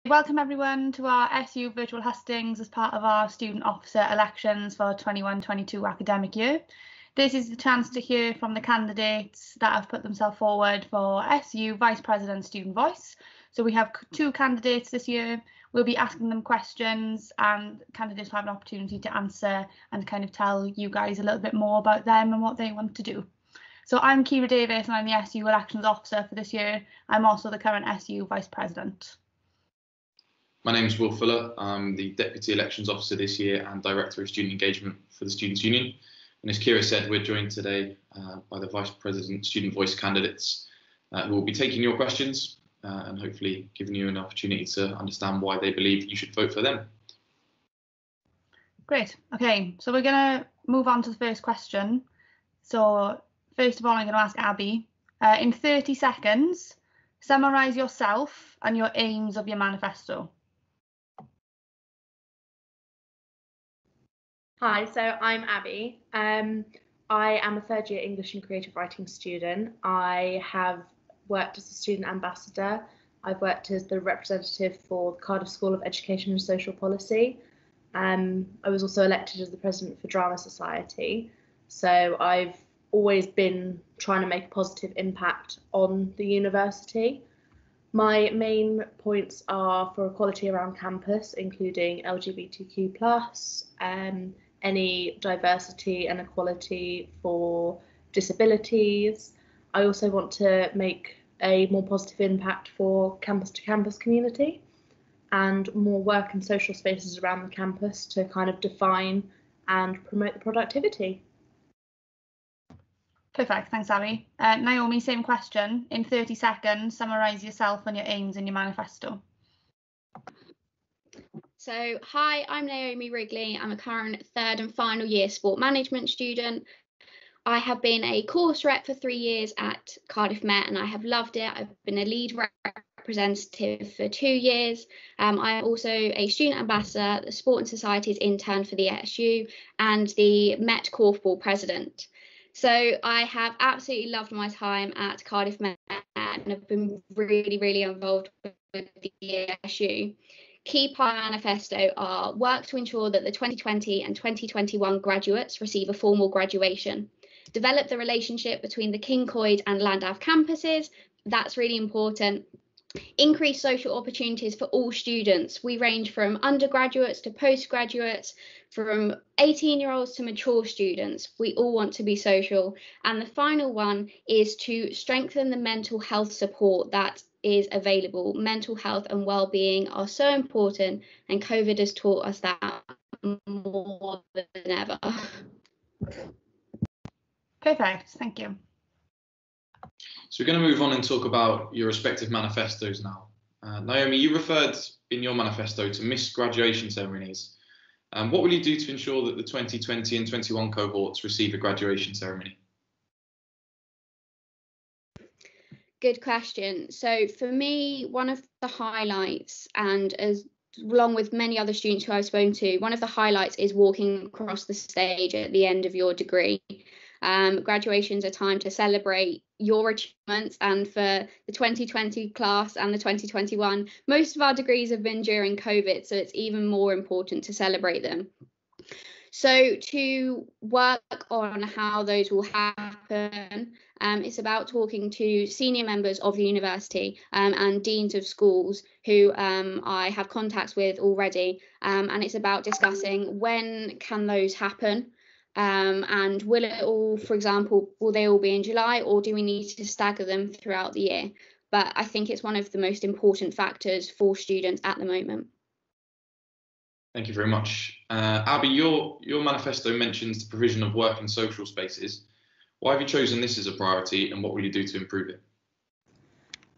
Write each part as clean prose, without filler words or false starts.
Welcome everyone to our SU virtual hustings as part of our student officer elections for 21-22 academic year. This is the chance to hear from the candidates that have put themselves forward for SU Vice President Student Voice. So we have two candidates this year. We'll be asking them questions and candidates will have an opportunity to answer and kind of tell you guys a little bit more about them and what they want to do. So I'm Kira Davis and I'm the SU Elections Officer for this year. I'm also the current SU Vice President. My name is Will Fuller. I'm the Deputy Elections Officer this year and Director of Student Engagement for the Students' Union. And as Kira said, we're joined today by the Vice President Student Voice candidates who will be taking your questions and hopefully giving you an opportunity to understand why they believe you should vote for them. Great. Okay, so we're going to move on to the first question. So first of all, I'm going to ask Abby, in 30 seconds, summarise yourself and your aims of your manifesto. Hi, so I'm Abby. I am a third year English and creative writing student. I have worked as a student ambassador. I've worked as the representative for the Cardiff School of Education and Social Policy. I was also elected as the president for Drama Society. So I've always been trying to make a positive impact on the university. My main points are for equality around campus, including LGBTQ+, any diversity and equality for disabilities. I also want to make a more positive impact for campus-to-campus community and more work and social spaces around the campus to kind of define and promote the productivity. Perfect, thanks Abby. Naomi, same question. In 30 seconds, summarise yourself and your aims in your manifesto. So, hi, I'm Naomi Wrigley. I'm a current third and final year sport management student. I have been a course rep for 3 years at Cardiff Met and I have loved it. I've been a lead representative for 2 years. I'm also a student ambassador, the Sport and Societies intern for the SU and the Met Korfball president. So I have absolutely loved my time at Cardiff Met and have been really involved with the SU. Key part of the manifesto are work to ensure that the 2020 and 2021 graduates receive a formal graduation, develop the relationship between the King Coyd and Llandaff campuses, that's really important, increase social opportunities for all students. We range from undergraduates to postgraduates, from 18-year-olds to mature students. We all want to be social. And the final one is to strengthen the mental health support that is available. Mental health and well-being are so important, and COVID has taught us that more than ever. Perfect, thank you. So we're going to move on and talk about your respective manifestos now. Naomi, you referred in your manifesto to missed graduation ceremonies. What will you do to ensure that the 2020 and 21 cohorts receive a graduation ceremony? Good question. So for me, one of the highlights, and along with many other students who I've spoken to, one of the highlights is walking across the stage at the end of your degree. Graduation's a time to celebrate your achievements, and for the 2020 class and the 2021, most of our degrees have been during COVID, so it's even more important to celebrate them. So to work on how those will happen, it's about talking to senior members of the university and deans of schools who I have contacts with already, and it's about discussing when can those happen. And will it all, for example, will they all be in July, or do we need to stagger them throughout the year? But I think it's one of the most important factors for students at the moment. Thank you very much. Abby, your manifesto mentions the provision of work and social spaces. Why have you chosen this as a priority, and what will you do to improve it?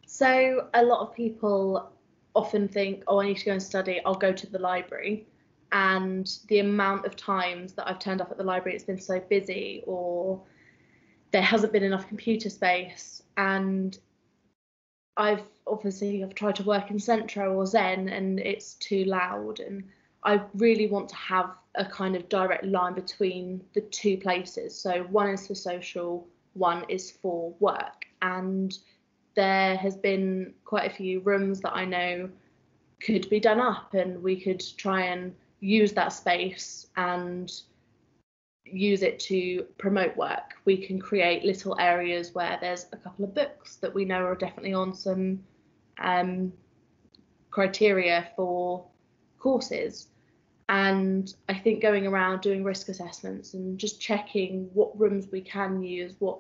So a lot of people often think, oh, I need to go and study, I'll go to the library. And the amount of times that I've turned up at the library, it's been so busy, or there hasn't been enough computer space. And I've tried to work in Centro or Zen and it's too loud. And I really want to have a kind of direct line between the two places. So one is for social, one is for work. And there has been quite a few rooms that I know could be done up, and we could try and use that space and use it to promote work. We can create little areas where there's a couple of books that we know are definitely on some criteria for courses. And I think going around doing risk assessments and just checking what rooms we can use, what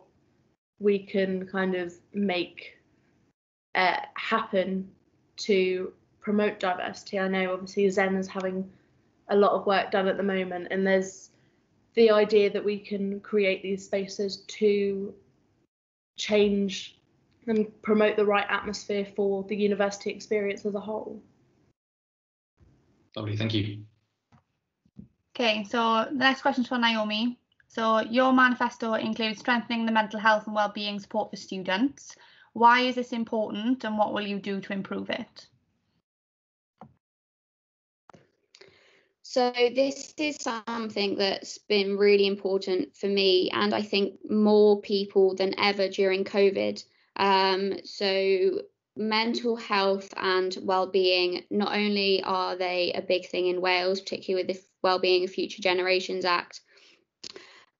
we can kind of make happen to promote diversity. I know obviously Zen is having a lot of work done at the moment, and there's the idea that we can create these spaces to change and promote the right atmosphere for the university experience as a whole. Lovely, thank you. Okay, so the next question is for Naomi. So your manifesto includes strengthening the mental health and wellbeing support for students. Why is this important, and what will you do to improve it? So this is something that's been really important for me, and I think more people than ever during COVID. So mental health and well-being, not only are they a big thing in Wales, particularly with the Wellbeing of Future Generations Act,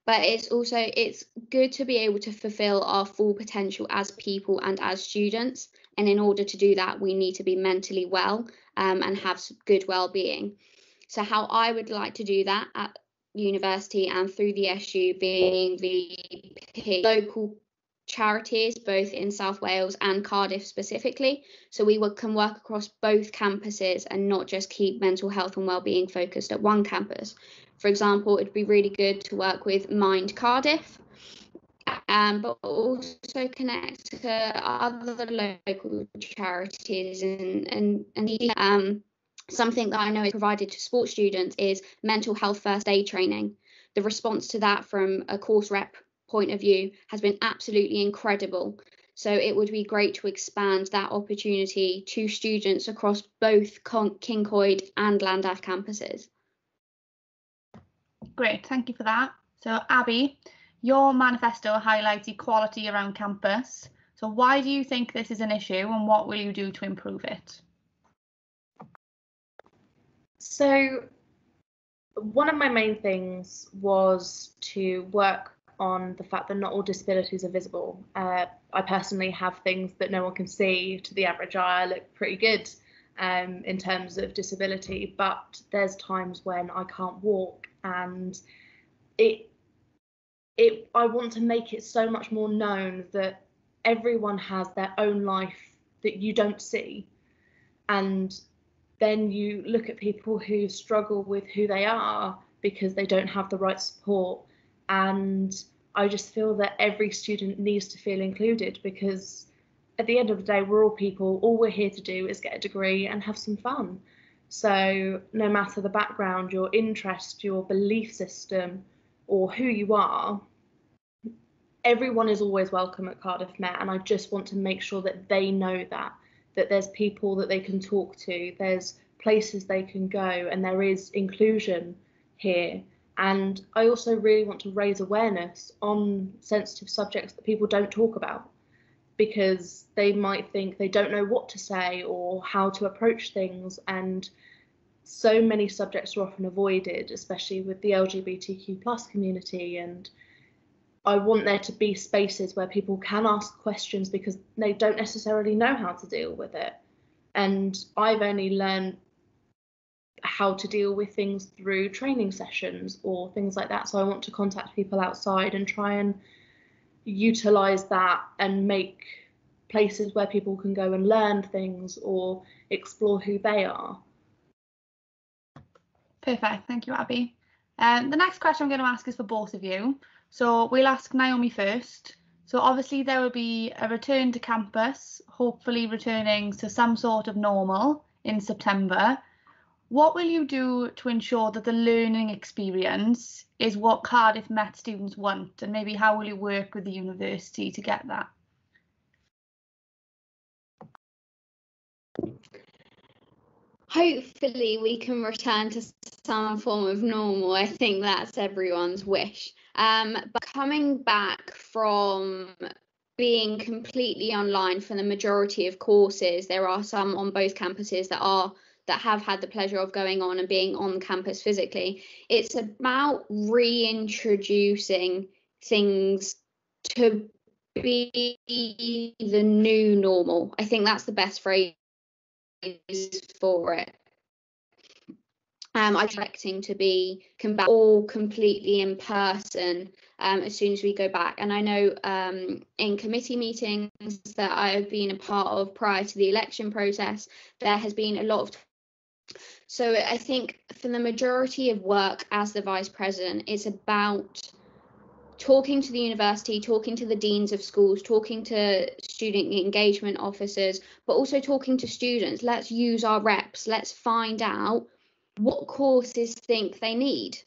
but it's good to be able to fulfill our full potential as people and as students. And in order to do that, we need to be mentally well and have good well-being. So how I would like to do that at university and through the SU being the local charities, both in South Wales and Cardiff specifically. So we can work across both campuses and not just keep mental health and wellbeing focused at one campus. For example, it'd be really good to work with Mind Cardiff, but also connect to other local charities and something that I know is provided to sports students is mental health first aid training. The response to that from a course rep point of view has been absolutely incredible. So it would be great to expand that opportunity to students across both Kincoid and Llandaff campuses. Great, thank you for that. So Abby, your manifesto highlights equality around campus. So why do you think this is an issue, and what will you do to improve it? So one of my main things was to work on the fact that not all disabilities are visible. I personally have things that no one can see. To the average eye, I look pretty good in terms of disability, but there's times when I can't walk, and I want to make it so much more known that everyone has their own life that you don't see. And then you look at people who struggle with who they are because they don't have the right support. And I just feel that every student needs to feel included, because at the end of the day, we're all people. All we're here to do is get a degree and have some fun. So no matter the background, your interest, your belief system, or who you are, everyone is always welcome at Cardiff Met. And I just want to make sure that they know that there's people that they can talk to, there's places they can go, and there is inclusion here. And I also really want to raise awareness on sensitive subjects that people don't talk about, because they might think they don't know what to say or how to approach things. And so many subjects are often avoided, especially with the LGBTQ+ community. And I want there to be spaces where people can ask questions because they don't necessarily know how to deal with it. And I've only learned how to deal with things through training sessions or things like that. So I want to contact people outside and try and utilize that and make places where people can go and learn things or explore who they are. Perfect, thank you, Abby. The next question I'm going to ask is for both of you. So we'll ask Naomi first. So obviously there will be a return to campus, hopefully returning to some sort of normal in September. What will you do to ensure that the learning experience is what Cardiff Met students want, and maybe how will you work with the university to get that? Hopefully we can return to some form of normal. I think that's everyone's wish. But coming back from being completely online for the majority of courses, there are some on both campuses that are that have had the pleasure of going on and being on campus physically. It's about reintroducing things to be the new normal. I think that's the best phrase for it. I'm expecting to be all completely in person as soon as we go back. And I know in committee meetings that I have been a part of prior to the election process, there has been a lot of. So I think for the majority of work as the vice president, it's about talking to the university, talking to the deans of schools, talking to student engagement officers, but also talking to students. Let's use our reps. Let's find out what courses think they need.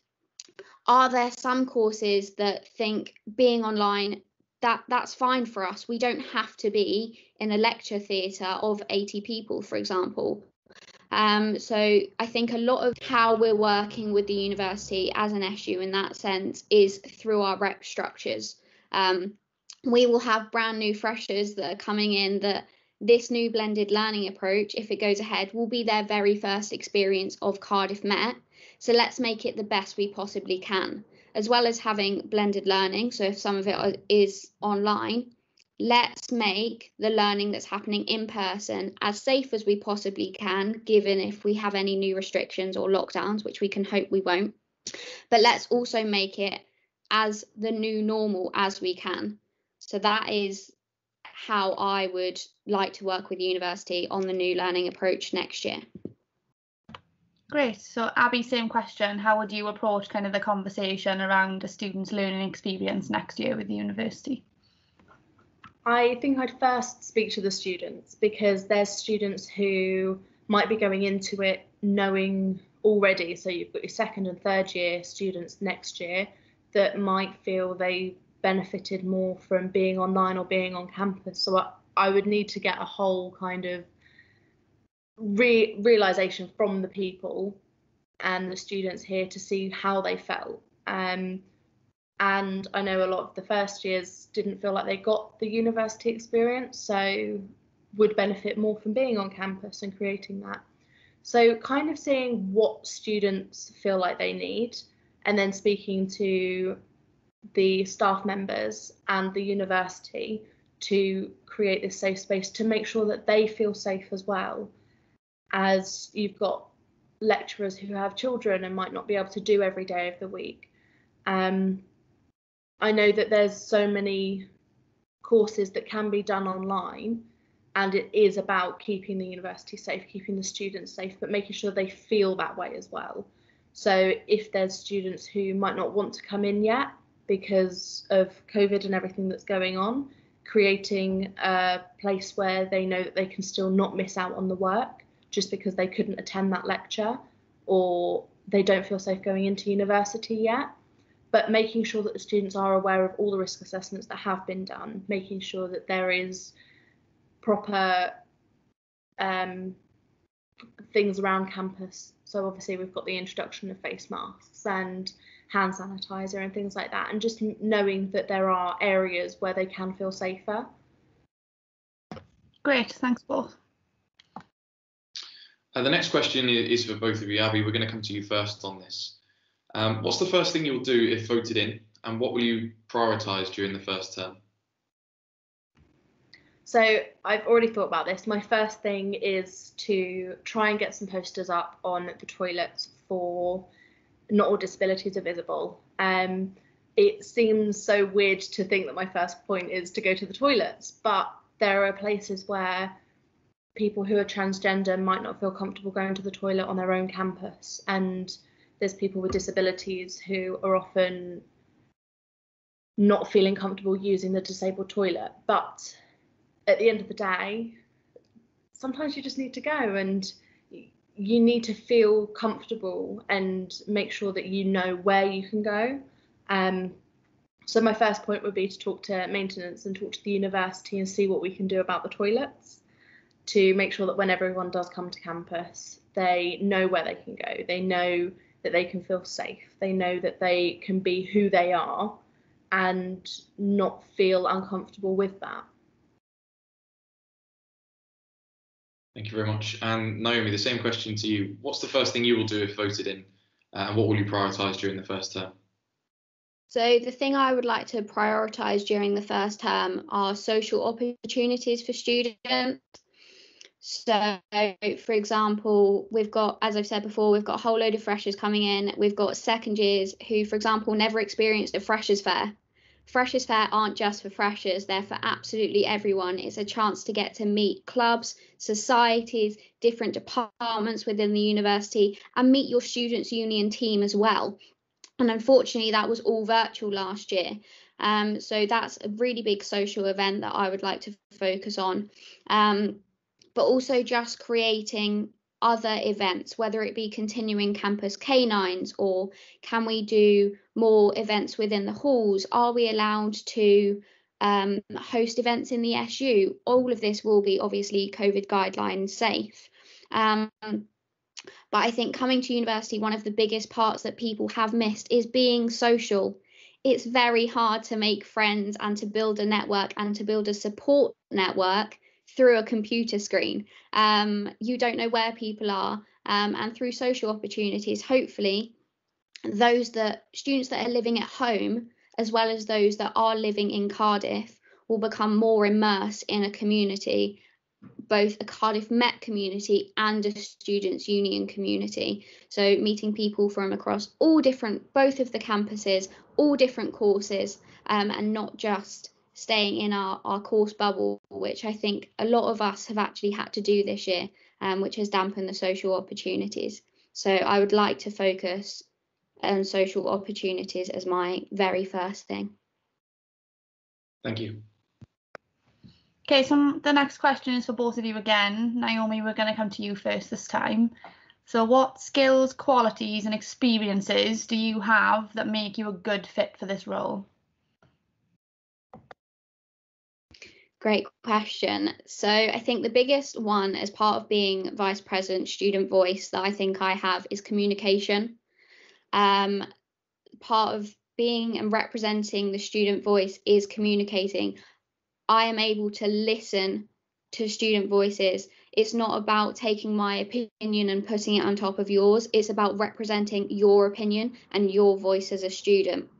Are there some courses that think being online, that's fine for us? We don't have to be in a lecture theatre of 80 people, for example. So I think a lot of how we're working with the university as an SU in that sense is through our rep structures. We will have brand new freshers that are coming in that this new blended learning approach, if it goes ahead, will be their very first experience of Cardiff Met. So let's make it the best we possibly can, as well as having blended learning. So if some of it is online, let's make the learning that's happening in person as safe as we possibly can, given if we have any new restrictions or lockdowns, which we can hope we won't. But let's also make it as the new normal as we can. So that is how I would like to work with the university on the new learning approach next year. Great. So Abby, same question. How would you approach kind of the conversation around a student's learning experience next year with the university? I think I'd first speak to the students, because there's students who might be going into it knowing already, so you've got your second and third year students next year that might feel they benefited more from being online or being on campus. So I would need to get a whole kind of realization from the people and the students here to see how they felt. And I know a lot of the first years didn't feel like they got the university experience, so would benefit more from being on campus and creating that. So kind of seeing what students feel like they need, and then speaking to the staff members and the university to create this safe space to make sure that they feel safe as well. As you've got lecturers who have children and might not be able to do every day of the week. I know that there's so many courses that can be done online, and it is about keeping the university safe, keeping the students safe, but making sure they feel that way as well. So if there's students who might not want to come in yet because of COVID and everything that's going on, creating a place where they know that they can still not miss out on the work just because they couldn't attend that lecture or they don't feel safe going into university yet. But making sure that the students are aware of all the risk assessments that have been done, making sure that there is proper things around campus. So obviously we've got the introduction of face masks and hand sanitizer and things like that, and just knowing that there are areas where they can feel safer. Great, thanks both. The next question is for both of you. Abby, we're going to come to you first on this. What's the first thing you'll do if voted in, and what will you prioritise during the first term? So I've already thought about this. My first thing is to try and get some posters up on the toilets for Not All Disabilities Are Visible. It seems so weird to think that my first point is to go to the toilets, but there are places where people who are transgender might not feel comfortable going to the toilet on their own campus, and there's people with disabilities who are often not feeling comfortable using the disabled toilet. But at the end of the day, sometimes you just need to go, and you need to feel comfortable and make sure that you know where you can go. So my first point would be to talk to maintenance and talk to the university and see what we can do about the toilets, to make sure that when everyone does come to campus, they know where they can go. They know that they can feel safe. They know that they can be who they are and not feel uncomfortable with that. Thank you very much. And Naomi, the same question to you. What's the first thing you will do if voted in, and what will you prioritise during the first term? So the thing I would like to prioritise during the first term are social opportunities for students. So, for example, we've got, as I've said before, we've got a whole load of freshers coming in. We've got second years who, for example, never experienced a freshers fair. Freshers fair aren't just for freshers, they're for absolutely everyone. It's a chance to get to meet clubs, societies, different departments within the university, and meet your students' union team as well. And unfortunately, that was all virtual last year. So that's a really big social event that I would like to focus on. But also just creating other events, whether it be continuing campus canines, or can we do more events within the halls? Are we allowed to host events in the SU? All of this will be obviously COVID guidelines safe. But I think coming to university, one of the biggest parts that people have missed is being social. It's very hard to make friends and to build a network and to build a support network through a computer screen. You don't know where people are, and through social opportunities, hopefully, students that are living at home, as well as those that are living in Cardiff, will become more immersed in a community, both a Cardiff Met community and a students' union community. So meeting people from across both of the campuses, all different courses, and not just staying in our course bubble, which I think a lot of us have actually had to do this year, which has dampened the social opportunities. So I would like to focus on social opportunities as my very first thing. Thank you. Okay, so the next question is for both of you again. Naomi, we're going to come to you first this time. So what skills, qualities and experiences do you have that make you a good fit for this role? Great question. So I think the biggest one, as part of being Vice President Student Voice, that I think I have is communication. Part of being and representing the student voice is communicating. I am able to listen to student voices. It's not about taking my opinion and putting it on top of yours. It's about representing your opinion and your voice as a student.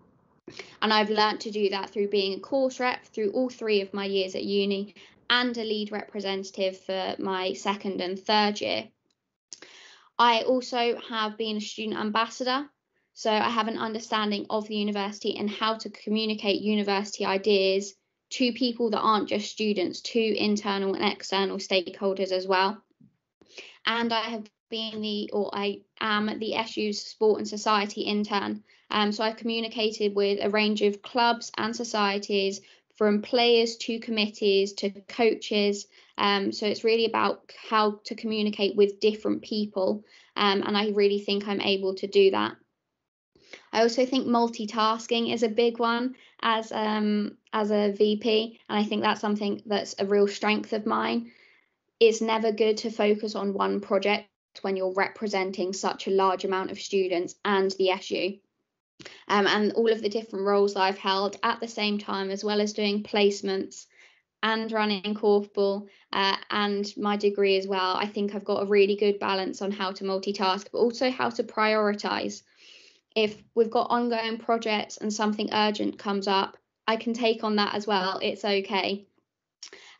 And I've learned to do that through being a course rep through all 3 of my years at uni, and a lead representative for my second and third year. I also have been a student ambassador, so I have an understanding of the university and how to communicate university ideas to people that aren't just students, to internal and external stakeholders as well. And I am the SU's Sport and Society intern. So I've communicated with a range of clubs and societies, from players to committees to coaches. So it's really about how to communicate with different people. And I really think I'm able to do that. I also think multitasking is a big one as a VP, and I think that's something that's a real strength of mine. It's never good to focus on one project when you're representing such a large amount of students and the SU. And all of the different roles that I've held at the same time, as well as doing placements and running Corfball and my degree as well, I think I've got a really good balance on how to multitask, but also how to prioritise. If we've got ongoing projects and something urgent comes up, I can take on that as well. It's okay.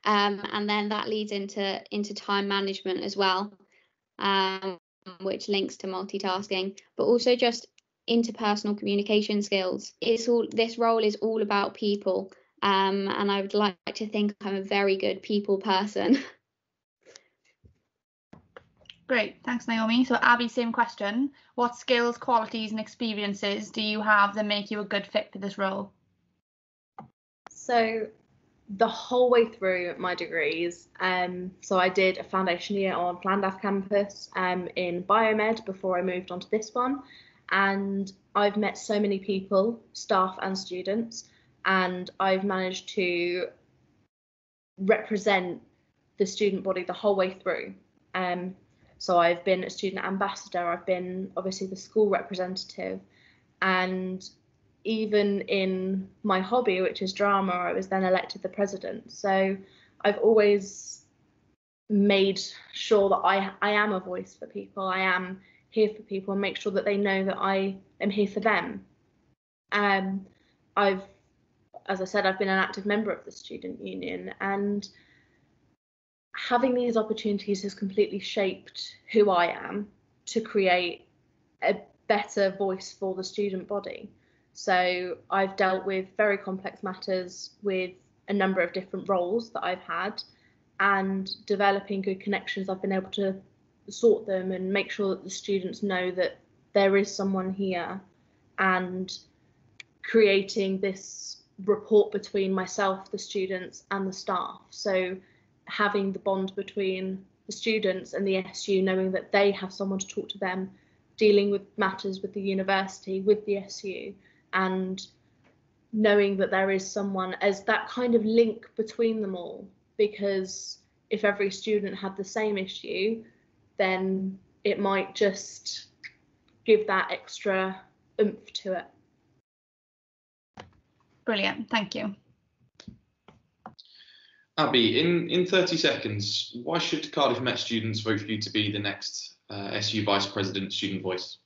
And then that leads into time management as well, which links to multitasking, but also just interpersonal communication skills. This role is all about people, and I would like to think I'm a very good people person. Great, thanks Naomi. So Abby, same question. What skills, qualities and experiences do you have that make you a good fit for this role? So the whole way through my degrees, so I did a foundation year on Llandaff campus in biomed before I moved on to this one, and I've met so many people, staff and students, and I've managed to represent the student body the whole way through. So I've been a student ambassador, I've been obviously the school representative, and even in my hobby, which is drama, I was then elected the president. So I've always made sure that I am a voice for people. I am here for people, and make sure that they know that I am here for them. As I said, I've been an active member of the student union, and having these opportunities has completely shaped who I am to create a better voice for the student body. So I've dealt with very complex matters with a number of different roles that I've had, and developing good connections, I've been able to sort them and make sure that the students know that there is someone here, and creating this rapport between myself, the students, and the staff. So having the bond between the students and the SU, knowing that they have someone to talk to them, dealing with matters with the university, with the SU, and knowing that there is someone as that kind of link between them all. Because if every student had the same issue, then it might just give that extra oomph to it. Brilliant, thank you. Abby, in 30 seconds, why should Cardiff Met students vote for you to be the next SU Vice President Student Voice?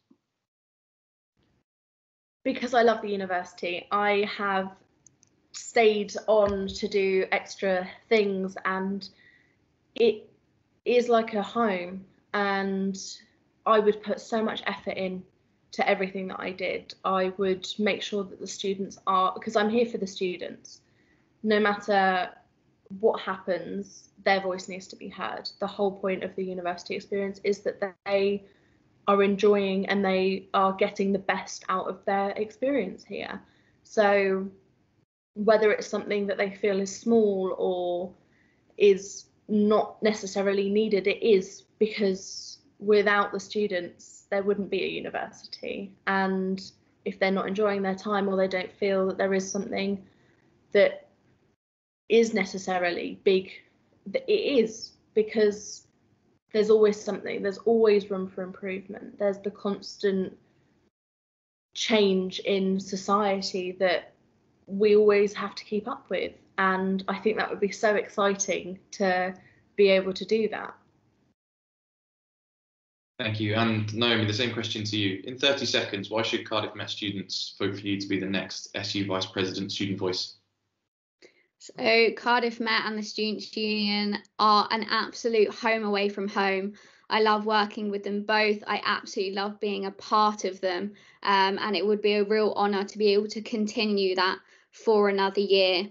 Because I love the university. I have stayed on to do extra things, and it is like a home, and I would put so much effort in to everything that I did. I would make sure that the students are, because I'm here for the students, no matter what happens, their voice needs to be heard. The whole point of the university experience is that they are enjoying and they are getting the best out of their experience here. So whether it's something that they feel is small or is not necessarily needed, it is, because without the students there wouldn't be a university. And if they're not enjoying their time, or they don't feel that there is something that is necessarily big, it is, because there's always something, there's always room for improvement. There's the constant change in society that we always have to keep up with, and I think that would be so exciting to be able to do that. Thank you. And Naomi, the same question to you. In 30 seconds, why should Cardiff Met students vote for you to be the next SU Vice President Student Voice? So Cardiff Met and the Students' Union are an absolute home away from home. I love working with them both. I absolutely love being a part of them, and it would be a real honour to be able to continue that for another year.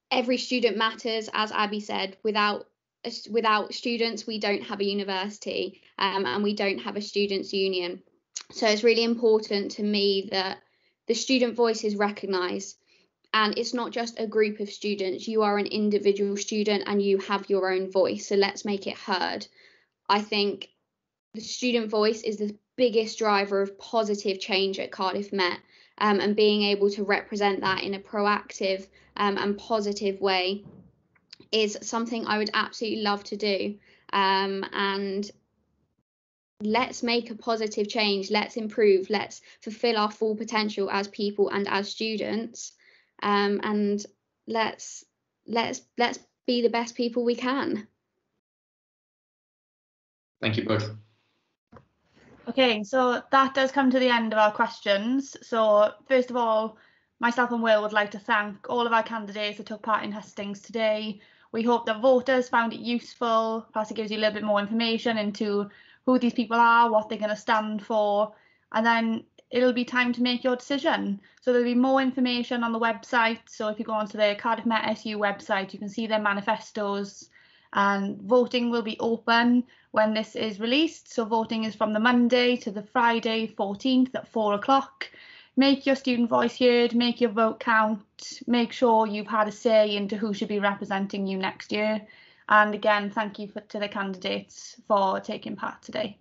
Every student matters, as Abby said. Without students, we don't have a university, and we don't have a students' union. So it's really important to me that the student voice is recognised. And it's not just a group of students. You are an individual student and you have your own voice. So let's make it heard. I think the student voice is the biggest driver of positive change at Cardiff Met, and being able to represent that in a proactive and positive way is something I would absolutely love to do. And let's make a positive change. Let's improve. Let's fulfill our full potential as people and as students. And let's be the best people we can. Thank you both. Okay, so that does come to the end of our questions. So first of all, myself and Will would like to thank all of our candidates that took part in hustings today. We hope that voters found it useful. Perhaps it gives you a little bit more information into who these people are, what they're going to stand for, and then it'll be time to make your decision. So there'll be more information on the website. So if you go onto the Cardiff Met SU website, you can see their manifestos, and voting will be open when this is released. So voting is from the Monday to the Friday 14th at 4 o'clock. Make your student voice heard, make your vote count, make sure you've had a say into who should be representing you next year. And again, thank you to the candidates for taking part today.